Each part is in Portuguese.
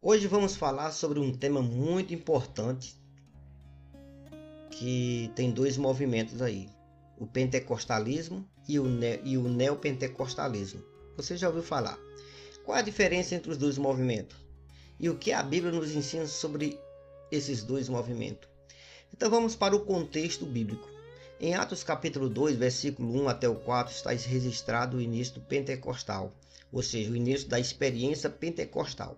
Hoje vamos falar sobre um tema muito importante que tem dois movimentos aí, o pentecostalismo e o neopentecostalismo. Você já ouviu falar? Qual é a diferença entre os dois movimentos? E o que a Bíblia nos ensina sobre esses dois movimentos? Então vamos para o contexto bíblico. Em Atos capítulo 2, versículo 1 até o 4, está registrado o início do pentecostal, ou seja, o início da experiência pentecostal,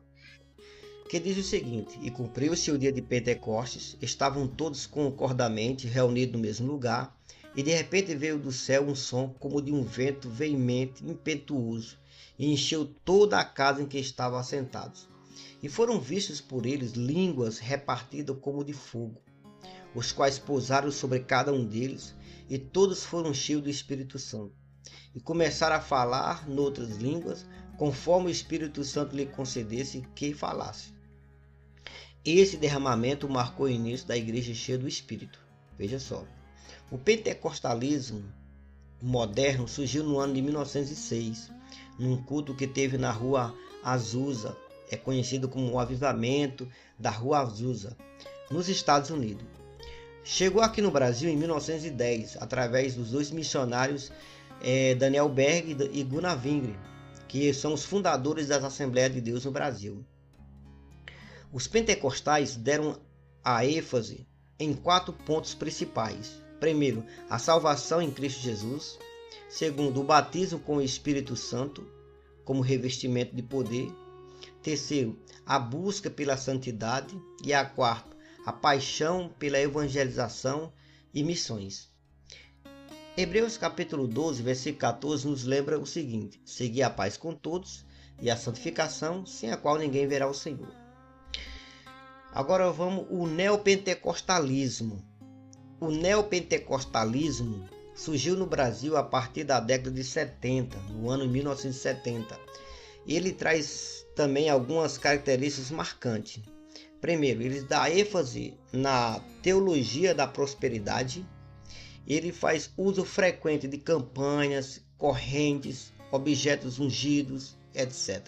que diz o seguinte: e cumpriu-se o dia de Pentecostes, estavam todos concordamente reunidos no mesmo lugar, e de repente veio do céu um som como de um vento veemente, impetuoso, e encheu toda a casa em que estavam assentados. E foram vistos por eles línguas repartidas como de fogo, os quais pousaram sobre cada um deles, e todos foram cheios do Espírito Santo, e começaram a falar noutras línguas, conforme o Espírito Santo lhe concedesse que falasse. Esse derramamento marcou o início da igreja cheia do Espírito. Veja só. O pentecostalismo moderno surgiu no ano de 1906, num culto que teve na Rua Azusa, é conhecido como o Avivamento da Rua Azusa, nos Estados Unidos. Chegou aqui no Brasil em 1910, através dos dois missionários Daniel Berg e Gunnar Wingre, que são os fundadores das Assembleias de Deus no Brasil. Os pentecostais deram a ênfase em 4 pontos principais. Primeiro, a salvação em Cristo Jesus. Segundo, o batismo com o Espírito Santo como revestimento de poder. Terceiro, a busca pela santidade. E a quarta, a paixão pela evangelização e missões. Hebreus capítulo 12, versículo 14 nos lembra o seguinte: segui a paz com todos e a santificação, sem a qual ninguém verá o Senhor. Agora vamos ao neopentecostalismo. O neopentecostalismo surgiu no Brasil a partir da década de 70, no ano 1970. Ele traz também algumas características marcantes. Primeiro, ele dá ênfase na teologia da prosperidade. Ele faz uso frequente de campanhas, correntes, objetos ungidos, etc.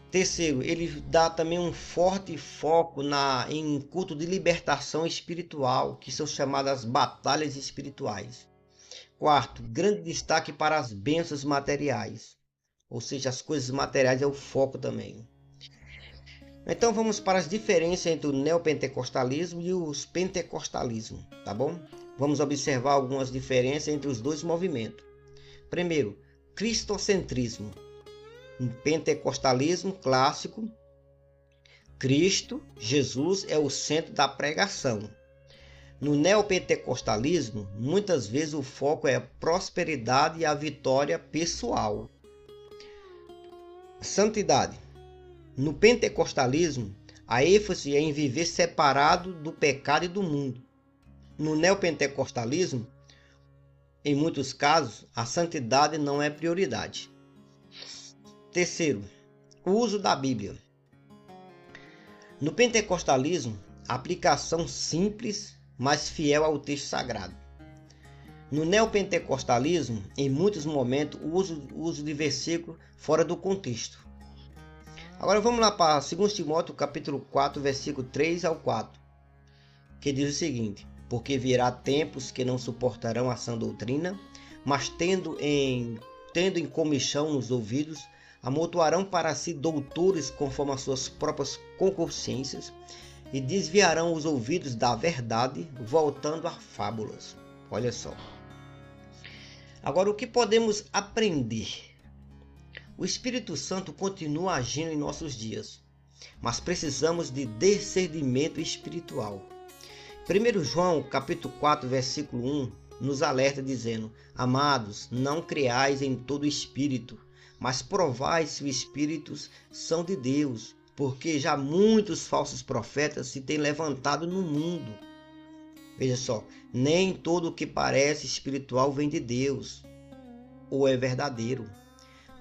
Terceiro, ele dá também um forte foco em culto de libertação espiritual, que são chamadas batalhas espirituais. Quarto, grande destaque para as bênçãos materiais, ou seja, as coisas materiais é o foco também. Então vamos para as diferenças entre o neopentecostalismo e os pentecostalismos, tá bom? Vamos observar algumas diferenças entre os dois movimentos. Primeiro, cristocentrismo. No pentecostalismo clássico, Cristo, Jesus, é o centro da pregação. No neopentecostalismo, muitas vezes o foco é a prosperidade e a vitória pessoal. Santidade. No pentecostalismo, a ênfase é em viver separado do pecado e do mundo. No neopentecostalismo, em muitos casos, a santidade não é prioridade. Terceiro, o uso da Bíblia. No pentecostalismo, aplicação simples, mas fiel ao texto sagrado. No neopentecostalismo, em muitos momentos, o uso de versículos fora do contexto. Agora vamos lá para 2 Timóteo capítulo 4, versículo 3 ao 4, que diz o seguinte: porque virá tempos que não suportarão a sã doutrina, mas tendo em comichão nos ouvidos, amontoarão para si doutores conforme as suas próprias concupiscências e desviarão os ouvidos da verdade, voltando a fábulas. Olha só. Agora, o que podemos aprender? O Espírito Santo continua agindo em nossos dias, mas precisamos de discernimento espiritual. 1 João capítulo 4, versículo 1 nos alerta dizendo: amados, não creais em todo espírito, mas provai se os espíritos são de Deus, porque já muitos falsos profetas se têm levantado no mundo. Veja só, nem todo o que parece espiritual vem de Deus, ou é verdadeiro.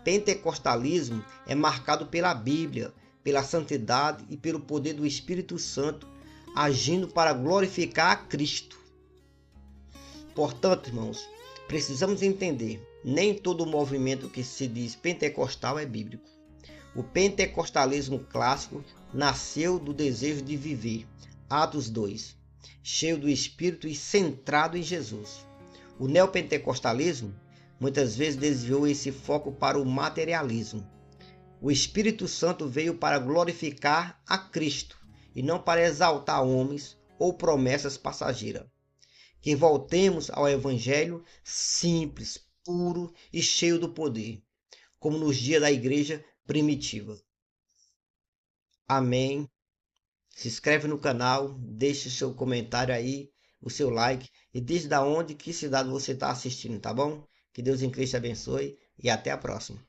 Pentecostalismo é marcado pela Bíblia, pela santidade e pelo poder do Espírito Santo, agindo para glorificar a Cristo. Portanto, irmãos, precisamos entender, nem todo movimento que se diz pentecostal é bíblico. O pentecostalismo clássico nasceu do desejo de viver, Atos 2, cheio do Espírito e centrado em Jesus. O neopentecostalismo muitas vezes desviou esse foco para o materialismo. O Espírito Santo veio para glorificar a Cristo e não para exaltar homens ou promessas passageiras. Que voltemos ao Evangelho simples, puro e cheio do poder, como nos dias da igreja primitiva. Amém. Se inscreve no canal, deixe seu comentário aí, o seu like e diz da onde, que cidade você está assistindo, tá bom? Que Deus em Cristo abençoe e até a próxima.